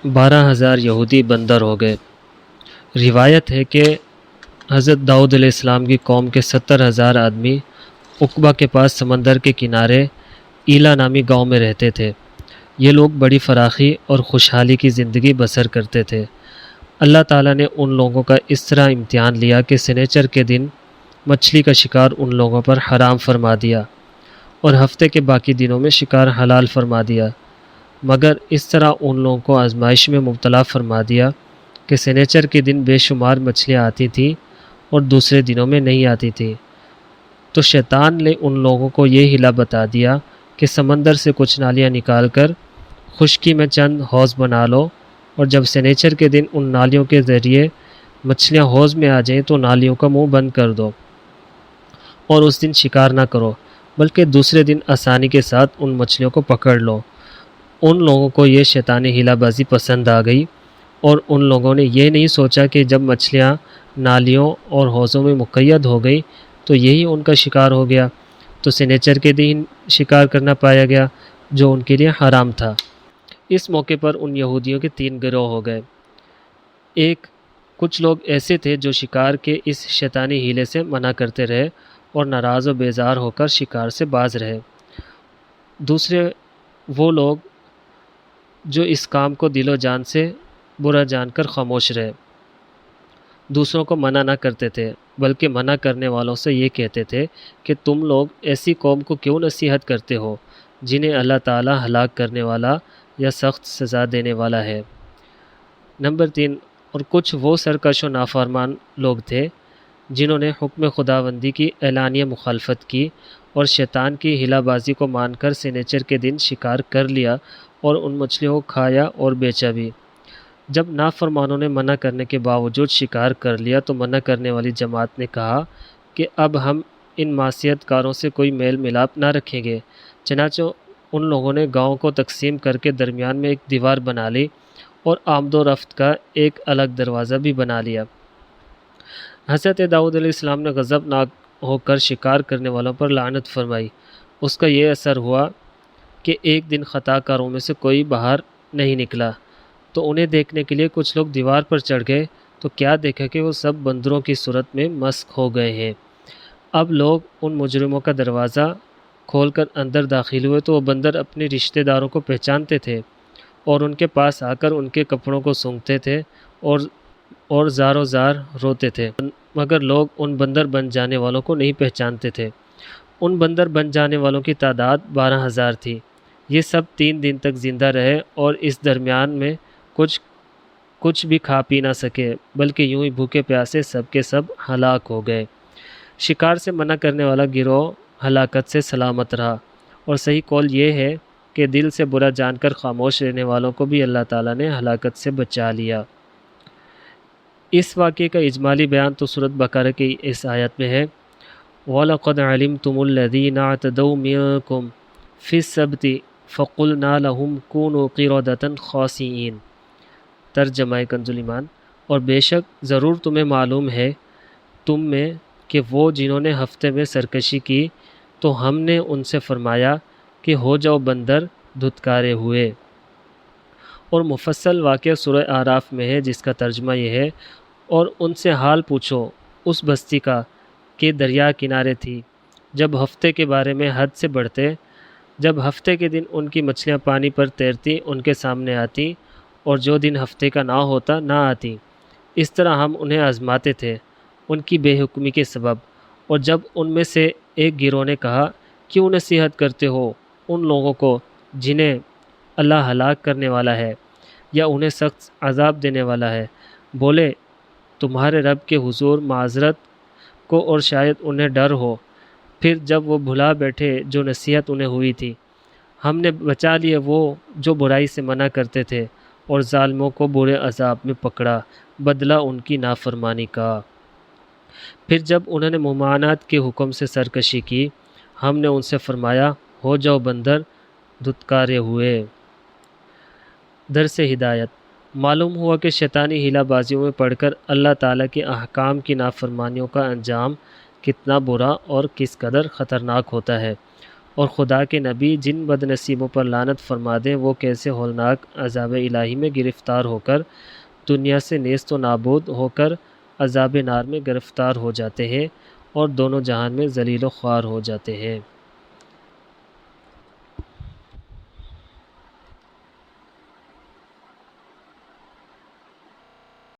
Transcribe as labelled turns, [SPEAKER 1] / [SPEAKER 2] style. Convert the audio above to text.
[SPEAKER 1] 12,000 یہودی بندر ہو گئے۔ روایت ہے کہ حضرت داؤد علیہ السلام کی قوم کے 70,000 آدمی عقبہ کے پاس سمندر کے کنارے ایلا نامی گاؤں میں رہتے تھے۔ یہ لوگ بڑی فراخی اور خوشحالی کی زندگی بسر کرتے تھے۔ اللہ تعالیٰ نے ان لوگوں کا اس طرح امتحان لیا کہ سنیچر کے دن مچھلی کا شکار ان لوگوں پر حرام فرما دیا اور ہفتے کے باقی دنوں میں شکار حلال فرما دیا، مگر اس طرح ان لوگوں کو آزمائش میں مبتلا فرما دیا کہ سنیچر کے دن بے شمار مچھلیاں آتی تھیں اور دوسرے دنوں میں نہیں آتی تھیں۔ تو شیطان نے ان لوگوں کو یہ ہلا بتا دیا کہ سمندر سے کچھ نالیاں نکال کر خشکی میں چند حوض بنا لو، اور جب سنیچر کے دن ان نالیوں کے ذریعے مچھلیاں حوض میں آ جائیں تو نالیوں کا منہ بند کر دو اور اس دن شکار نہ کرو، بلکہ دوسرے دن آسانی کے ساتھ ان مچھلیوں کو پکڑ لو۔ ان لوگوں کو یہ شیطانی ہیلا بازی پسند آ گئی، اور ان لوگوں نے یہ نہیں سوچا کہ جب مچھلیاں نالیوں اور حوضوں میں مقید ہو گئی تو یہی ان کا شکار ہو گیا، تو سنیچر کے دن شکار کرنا پایا گیا جو ان کے لیے حرام تھا۔ اس موقع پر ان یہودیوں کے 3 گروہ ہو گئے۔ کچھ لوگ ایسے تھے جو شکار کے اس شیطانی ہیلے سے منع کرتے رہے اور ناراض و بیزار ہو کر شکار سے باز رہے۔ دوسرے وہ لوگ جو اس کام کو دل و جان سے برا جان کر خاموش رہے، دوسروں کو منع نہ کرتے تھے، بلکہ منع کرنے والوں سے یہ کہتے تھے کہ تم لوگ ایسی قوم کو کیوں نصیحت کرتے ہو جنہیں اللہ تعالیٰ ہلاک کرنے والا یا سخت سزا دینے والا ہے۔ نمبر 3، اور کچھ وہ سرکش و نافرمان لوگ تھے جنہوں نے حکم خداوندی کی اعلانیہ مخالفت کی اور شیطان کی ہلا بازی کو مان کر سنیچر کے دن شکار کر لیا اور ان مچھلیوں کو کھایا اور بیچا بھی۔ جب نافرمانوں نے منع کرنے کے باوجود شکار کر لیا تو منع کرنے والی جماعت نے کہا کہ اب ہم ان معصیت کاروں سے کوئی میل ملاپ نہ رکھیں گے، چنانچہ ان لوگوں نے گاؤں کو تقسیم کر کے درمیان میں ایک دیوار بنا لی اور آمد و رفت کا ایک الگ دروازہ بھی بنا لیا۔ حضرت داؤد علیہ السلام نے غضبناک ہو کر شکار کرنے والوں پر لعنت فرمائی۔ اس کا یہ اثر ہوا کہ ایک دن خطا کاروں میں سے کوئی باہر نہیں نکلا، تو انہیں دیکھنے کے لیے کچھ لوگ دیوار پر چڑھ گئے تو کیا دیکھا کہ وہ سب بندروں کی صورت میں مسخ ہو گئے ہیں۔ اب لوگ ان مجرموں کا دروازہ کھول کر اندر داخل ہوئے تو وہ بندر اپنے رشتہ داروں کو پہچانتے تھے اور ان کے پاس آ کر ان کے کپڑوں کو سونگھتے تھے اور زار و زار روتے تھے، مگر لوگ ان بندر بن جانے والوں کو نہیں پہچانتے تھے۔ ان بندر بن جانے والوں کی تعداد 12,000 تھی۔ یہ سب 3 دن تک زندہ رہے اور اس درمیان میں کچھ بھی کھا پی نہ سکے، بلکہ یوں ہی بھوکے پیاسے سب کے سب ہلاک ہو گئے۔ شکار سے منع کرنے والا گروہ ہلاکت سے سلامت رہا، اور صحیح قول یہ ہے کہ دل سے برا جان کر خاموش رہنے والوں کو بھی اللہ تعالیٰ نے ہلاکت سے بچا لیا۔ اس واقعے کا اجمالی بیان تو سورۃ بقرہ کی اس آیت میں ہے، وَلَقَدْ عَلِمْتُمُ الَّذِينَ اعْتَدَوْا مِنْكُمْ فِي السَّبْتِ فَقُلْنَا لَهُمْ كُونُوا قِرَدَةً خَاسِئِينَ۔ ترجمہ کنز ایمان، اور بے شک ضرور تمہیں معلوم ہے تم میں کہ وہ جنہوں نے ہفتے میں سرکشی کی تو ہم نے ان سے فرمایا کہ ہو جاؤ بندر دھتکارے ہوئے۔ اور مفصل واقعہ سورہ اعراف میں ہے جس کا ترجمہ یہ ہے، اور ان سے حال پوچھو اس بستی کا کہ دریا کنارے تھی، جب ہفتے کے بارے میں حد سے بڑھتے، جب ہفتے کے دن ان کی مچھلیاں پانی پر تیرتی ان کے سامنے آتی، اور جو دن ہفتے کا نہ ہوتا نہ آتی۔ اس طرح ہم انہیں آزماتے تھے ان کی بے حکمی کے سبب۔ اور جب ان میں سے ایک گروہ نے کہا کیوں نصیحت کرتے ہو ان لوگوں کو جنہیں اللہ ہلاک کرنے والا ہے یا انہیں سخت عذاب دینے والا ہے، بولے تمہارے رب کے حضور معذرت کو اور شاید انہیں ڈر ہو۔ پھر جب وہ بھلا بیٹھے جو نصیحت انہیں ہوئی تھی، ہم نے بچا لیے وہ جو برائی سے منع کرتے تھے، اور ظالموں کو برے عذاب میں پکڑا بدلہ ان کی نافرمانی کا۔ پھر جب انہوں نے ممانعت کے حکم سے سرکشی کی، ہم نے ان سے فرمایا ہو جاؤ بندر دھتکارے ہوئے۔ درس ہدایت، معلوم ہوا کہ شیطانی ہیلا بازیوں میں پڑھ کر اللہ تعالیٰ کے احکام کی نافرمانیوں کا انجام کتنا برا اور کس قدر خطرناک ہوتا ہے۔ اور خدا کے نبی جن بد نصیبوں پر لعنت فرما دیں وہ کیسے ہولناک عذاب الہی میں گرفتار ہو کر دنیا سے نیست و نابود ہو کر عذاب نار میں گرفتار ہو جاتے ہیں اور دونوں جہان میں ذلیل و خوار ہو جاتے ہیں۔